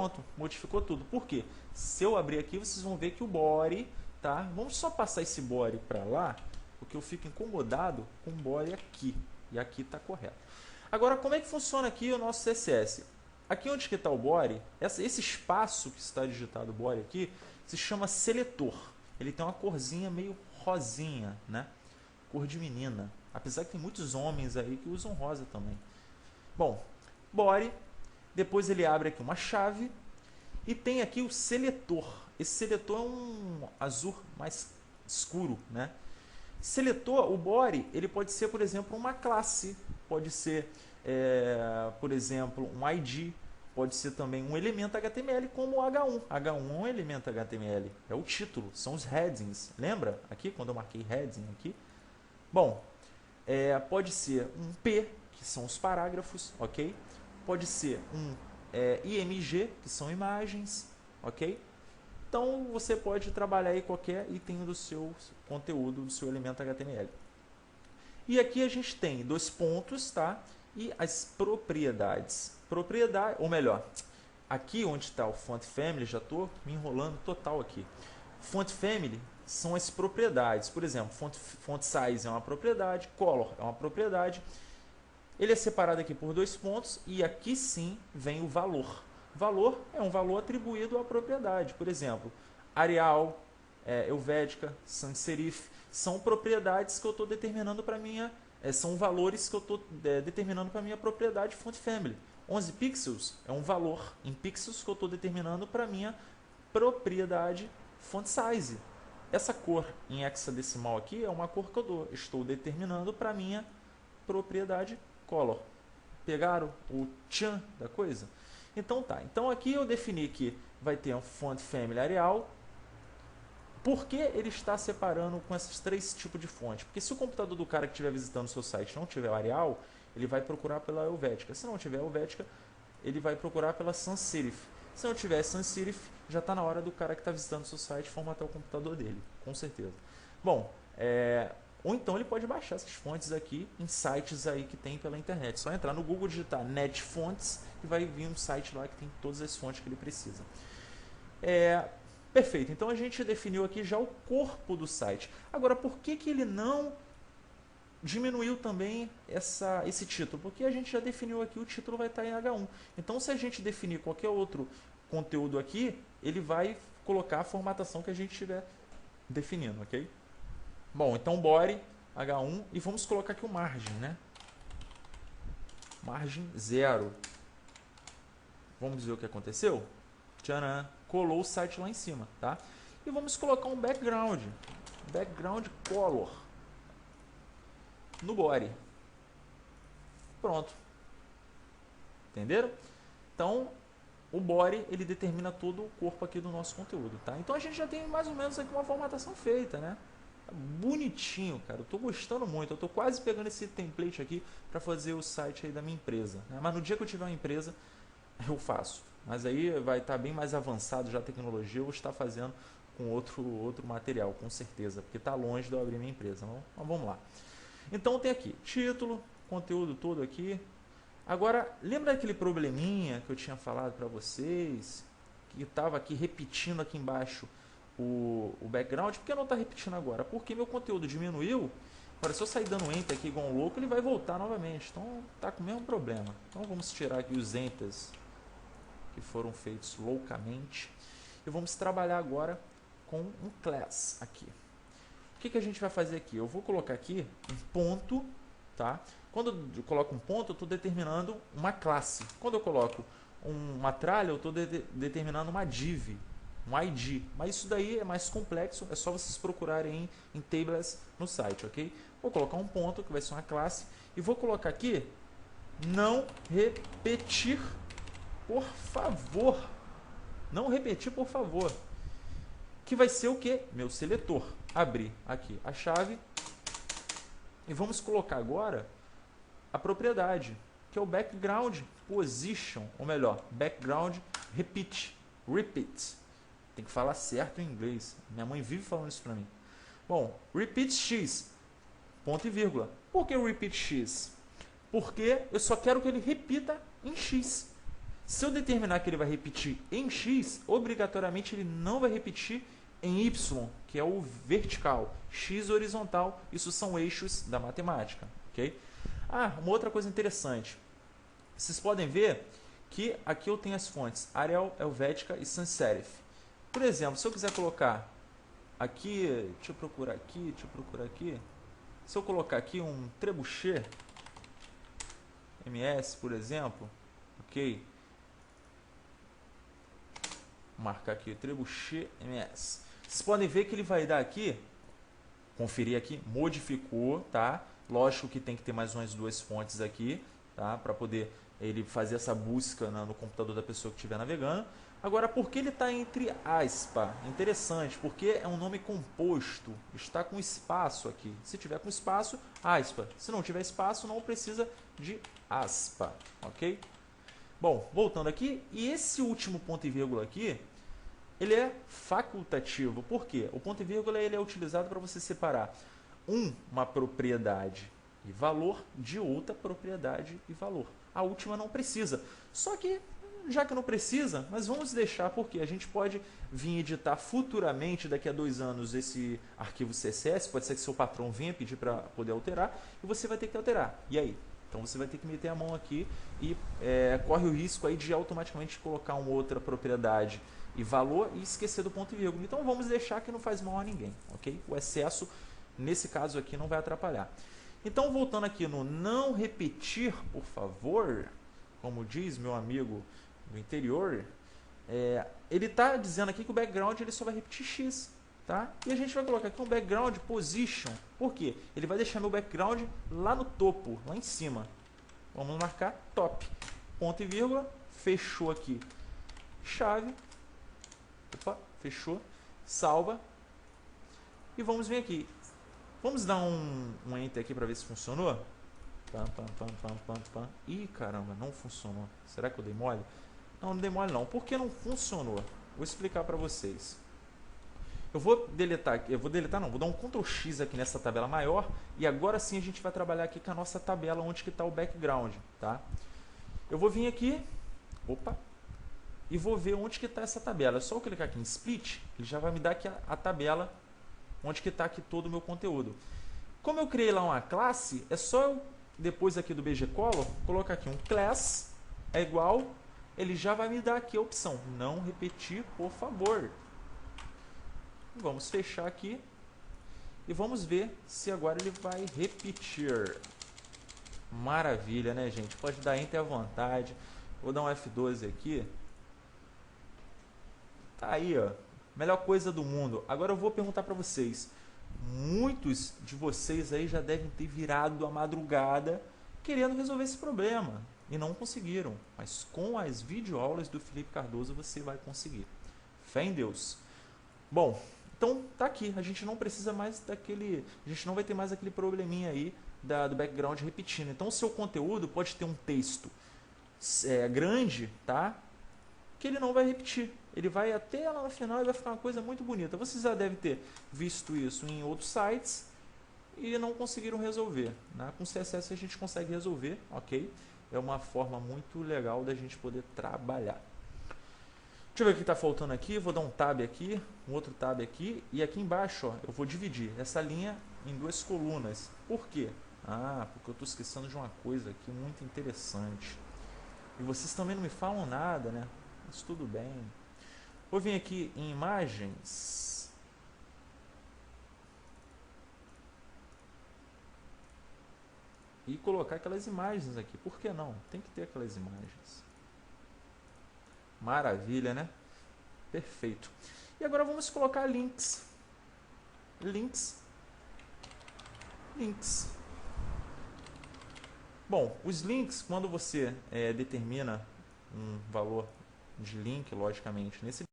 pronto, modificou tudo. Por quê? Se eu abrir aqui, vocês vão ver que o body, tá? Vamos só passar esse body para lá, porque eu fico incomodado com o body aqui. E aqui está correto. Agora, como é que funciona aqui o nosso CSS? Aqui onde está o body, esse espaço que está digitado body aqui, se chama seletor. Ele tem uma corzinha meio rosinha, né? Cor de menina. Apesar que tem muitos homens aí que usam rosa também. Bom, body, depois ele abre aqui uma chave e tem aqui o seletor. Esse seletor é um azul mais escuro, né? Seletor, o body, ele pode ser, por exemplo, uma classe, pode ser, por exemplo, um ID, pode ser também um elemento HTML como o H1. H1 é um elemento HTML, é o título, são os headings. Lembra aqui, quando eu marquei heading aqui? Bom, pode ser um P, que são os parágrafos, ok? Pode ser um IMG, que são imagens, ok? Então, você pode trabalhar aí qualquer item do seu conteúdo, do seu elemento HTML. E aqui a gente tem 2 pontos, tá? E as propriedades. Propriedade, ou melhor, aqui onde está o Font Family, já estou me enrolando total aqui. Font Family são as propriedades. Por exemplo, font Size é uma propriedade, Color é uma propriedade. Ele é separado aqui por 2 pontos e aqui sim vem o valor. Valor é um valor atribuído à propriedade. Por exemplo, Arial, Helvética, Sans Serif são propriedades que eu estou determinando para minha, são valores que eu estou determinando para minha propriedade Font Family. 11 pixels é um valor em pixels que eu estou determinando para minha propriedade Font Size. Essa cor em hexadecimal aqui é uma cor que eu estou determinando para minha propriedade Color. Pegaram o tchan da coisa? Então tá, então aqui eu defini que vai ter um Font Family Arial. Por que ele está separando com esses 3 tipos de fonte? Porque se o computador do cara que estiver visitando o seu site não tiver Arial, ele vai procurar pela Helvética. Se não tiver Helvética, ele vai procurar pela Sans Serif. Se não tiver Sans Serif, já está na hora do cara que está visitando o seu site formatar o computador dele, com certeza. Bom, ou então ele pode baixar essas fontes aqui em sites aí que tem pela internet. Só entrar no Google, digitar Netfonts e vai vir um site lá que tem todas as fontes que ele precisa. Perfeito, então a gente definiu aqui já o corpo do site. Agora, por que ele não diminuiu também esse título? Porque a gente já definiu aqui, o título vai estar em H1. Então, se a gente definir qualquer outro conteúdo aqui, ele vai colocar a formatação que a gente estiver definindo, ok? Bom, então body, H1, e vamos colocar aqui o margem, né? Margem 0. Vamos ver o que aconteceu? Tcharam! Colou o site lá em cima, tá? E vamos colocar um background color no body. Pronto. Entenderam? Então, o body, ele determina todo o corpo aqui do nosso conteúdo, tá? Então a gente já tem mais ou menos aqui uma formatação feita, né? Bonitinho, cara. Eu tô gostando muito. Eu tô quase pegando esse template aqui para fazer o site aí da minha empresa, né? Mas no dia que eu tiver uma empresa, eu faço. Mas aí vai estar bem mais avançado já a tecnologia, eu vou estar fazendo com outro material, com certeza, porque está longe de eu abrir minha empresa. Mas vamos lá. Então tem aqui, título, conteúdo todo aqui. Agora, lembra daquele probleminha que eu tinha falado para vocês, que estava aqui repetindo aqui embaixo o background? Por que não está repetindo agora? Porque meu conteúdo diminuiu. Agora, se eu sair dando enter aqui igual um louco, ele vai voltar novamente. Então, está com o mesmo problema. Então, vamos tirar aqui os enters que foram feitos loucamente. E vamos trabalhar agora com um class aqui. O que a gente vai fazer aqui? Eu vou colocar aqui um ponto, tá? Quando eu coloco um ponto, eu estou determinando uma classe. Quando eu coloco uma tralha, eu estou determinando uma div, um ID. Mas isso daí é mais complexo, é só vocês procurarem em tables no site, ok? Vou colocar um ponto, que vai ser uma classe, e vou colocar aqui, não repetir, por favor. Não repetir, por favor. Que vai ser o que? Meu seletor. Abrir aqui a chave. E vamos colocar agora a propriedade, que é o background position, ou melhor, background repeat. Repeat. Tem que falar certo em inglês. Minha mãe vive falando isso para mim. Bom, repeat x, ponto e vírgula. Por que repeat x? Porque eu só quero que ele repita em x. Se eu determinar que ele vai repetir em x, obrigatoriamente ele não vai repetir em y, que é o vertical, x horizontal, isso são eixos da matemática, ok? Ah, uma outra coisa interessante, vocês podem ver que aqui eu tenho as fontes Arial, Helvética e Sans Serif. Por exemplo, se eu quiser colocar aqui, deixa eu procurar aqui, se eu colocar aqui um trebuchet MS, por exemplo, ok? Vou marcar aqui o trebuchet MS. Vocês podem ver que ele vai dar aqui, conferir aqui, modificou, tá? Lógico que tem que ter mais umas duas fontes aqui, tá? Para poder ele fazer essa busca no computador da pessoa que estiver navegando. Agora, por que ele está entre aspas? Interessante, porque é um nome composto, está com espaço aqui. Se tiver com espaço, aspa. Se não tiver espaço, não precisa de aspa, ok? Bom, voltando aqui, e esse último ponto e vírgula aqui, ele é facultativo. Por quê? O ponto e vírgula ele é utilizado para você separar uma propriedade e valor de outra propriedade e valor. A última não precisa. Só que, já que não precisa, mas vamos deixar porque a gente pode vir editar futuramente, daqui a 2 anos, esse arquivo CSS. Pode ser que seu patrão venha pedir para poder alterar e você vai ter que alterar. E aí? Então você vai ter que meter a mão aqui e corre o risco aí de automaticamente colocar uma outra propriedade e valor e esquecer do ponto e vírgula. Então vamos deixar que não faz mal a ninguém, ok? O excesso, nesse caso aqui, não vai atrapalhar. Então voltando aqui no não repetir, por favor, como diz meu amigo do interior, ele está dizendo aqui que o background ele só vai repetir x. Tá? E a gente vai colocar aqui um background position. Por quê? Ele vai deixar meu background lá no topo, lá em cima. Vamos marcar top. Ponto e vírgula. Fechou aqui. Chave. Opa, fechou. Salva. E vamos vir aqui. Vamos dar um enter aqui para ver se funcionou. Ih, caramba, não funcionou. Será que eu dei mole? Não, não dei mole não. Por que não funcionou? Vou explicar para vocês. Eu vou deletar, vou dar um Ctrl X aqui nessa tabela maior e agora sim a gente vai trabalhar aqui com a nossa tabela onde que está o background, tá? Eu vou vir aqui, e vou ver onde que está essa tabela. É só eu clicar aqui em Split, ele já vai me dar aqui a tabela onde que está aqui todo o meu conteúdo. Como eu criei lá uma classe, é só eu, depois aqui do bgcolor, colocar aqui um class é igual, ele já vai me dar aqui a opção, não repetir, por favor. Vamos fechar aqui e vamos ver se agora ele vai repetir. Maravilha, né, gente? Pode dar Enter à vontade. Vou dar um F12 aqui. Tá aí, ó. Melhor coisa do mundo. Agora eu vou perguntar para vocês. Muitos de vocês aí já devem ter virado a madrugada querendo resolver esse problema e não conseguiram. Mas com as videoaulas do Felipe Cardoso você vai conseguir. Fé em Deus. Bom, então tá aqui, a gente não precisa mais daquele, a gente não vai ter mais aquele probleminha aí do background repetindo. Então o seu conteúdo pode ter um texto grande, tá? Que ele não vai repetir. Ele vai até lá no final e vai ficar uma coisa muito bonita. Vocês já devem ter visto isso em outros sites e não conseguiram resolver, né? Com CSS a gente consegue resolver, ok? É uma forma muito legal da gente poder trabalhar. Deixa eu ver o que está faltando aqui, vou dar um tab aqui, um outro tab aqui, e aqui embaixo ó, eu vou dividir essa linha em 2 colunas. Por quê? Ah, porque eu estou esquecendo de uma coisa aqui muito interessante. E vocês também não me falam nada, né? Mas tudo bem. Vou vir aqui em imagens. E colocar aquelas imagens aqui. Por que não? Tem que ter aquelas imagens. Maravilha, né? Perfeito. E agora vamos colocar links. Links. Bom, os links, quando você determina um valor de link, logicamente, nesse